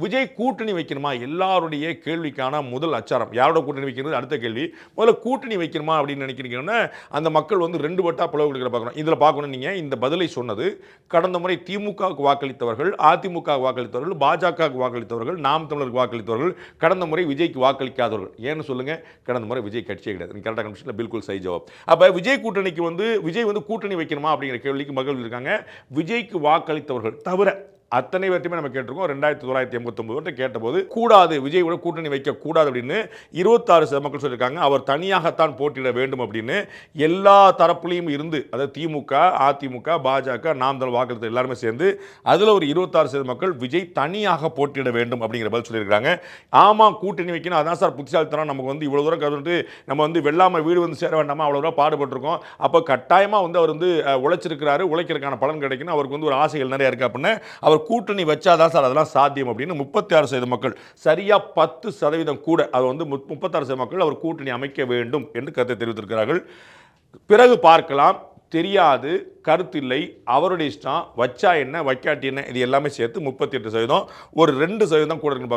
விஜய் கூட்டணி வைக்கணுமா? எல்லாருடைய கேள்விக்கான முதல் அச்சாரம். யாரோட கூட்டணி வைக்கிறது அடுத்த கேள்வி. முதல்ல கூட்டணி வைக்கணுமா அப்படின்னு நினைக்கிறீங்கன்னா, அந்த மக்கள் வந்து 2 வட்டா பிளவு கொடுக்கிற பார்க்கணும். இதில பார்க்கணும் நீங்க இந்த பதிலை சொன்னது, கடந்த முறை திமுகவுக்கு வாக்களித்தவர்கள், அதிமுகவுக்கு வாக்களித்தவர்கள், பாஜகவுக்கு வாக்களித்தவர்கள், நாம் தமிழருக்கு வாக்களித்தவர்கள், கடந்த முறை விஜய்க்கு வாக்களிக்காதவர்கள். ஏன்னு சொல்லுங்க? கடந்த முறை விஜய் கட்சியே கிடையாது. நீங்க கரெக்ட்டா கண்டுபிடிச்சீங்க. பில்குல் சஹி ஜவாப். அப்ப விஜய் கூட்டணிக்கு வந்து விஜய் வந்து கூட்டணி வைக்கணுமா அப்படிங்கிற கேள்விக்கு மக்கள் இருக்காங்க. விஜய்க்கு வாக்களித்தவர்கள் தவிர அத்தனை பேர்த்தையுமே நம்ம கேட்டிருக்கோம். 2989 கேட்டபோது கூடாது, விஜய் கூட கூட்டணி வைக்க கூடாது அப்படின்னு 26% மக்கள் சொல்லியிருக்காங்க. அவர் தனியாகத்தான் போட்டியிட வேண்டும் அப்படின்னு எல்லா தரப்புலையும் இருந்து, அதாவது திமுக, அதிமுக, பாஜக, நாம் தமிழர் வாக்களித்த எல்லாருமே சேர்ந்து அதில் ஒரு 26% மக்கள் விஜய் தனியாக போட்டியிட வேண்டும் அப்படிங்கிற பதில் சொல்லியிருக்காங்க. ஆமாம் கூட்டணி வைக்கணும், அதான் சார் புத்திசாலித்தனம், நமக்கு வந்து இவ்வளோ தூரம் கருத்து நம்ம வந்து வெள்ளாமை வீடு வந்து சேர வேண்டாமா, அவ்வளோ தூரம் பாடுபட்டிருக்கோம், அப்போ கட்டாயமாக வந்து அவர் வந்து உழைச்சிருக்கிறாரு, உழைக்கிறதுக்கான பலன் கிடைக்கணும், அவருக்கு வந்து ஒரு ஆசைகள் நிறைய இருக்குது அப்படின்னு அவர் கூட்டணி வச்சாதான் சார் அதெல்லாம் சாத்தியம் அப்படின்னு 36% மக்கள், சரியா 10% கூட, அது வந்து 36% மக்கள் அவர் கூட்டணி அமைக்க வேண்டும் என்று கருத்தை தெரிவித்திருக்கிறார்கள். பிறகு பார்க்கலாம், தெரியாது, கருத்தில்லை, அவருடைய இஷ்டம், வச்சா என்ன வைக்காட்டி என்ன, இது எல்லாமே சேர்த்து 38%, ஒரு 2% கூட இருக்குன்னு பார்க்கணும்.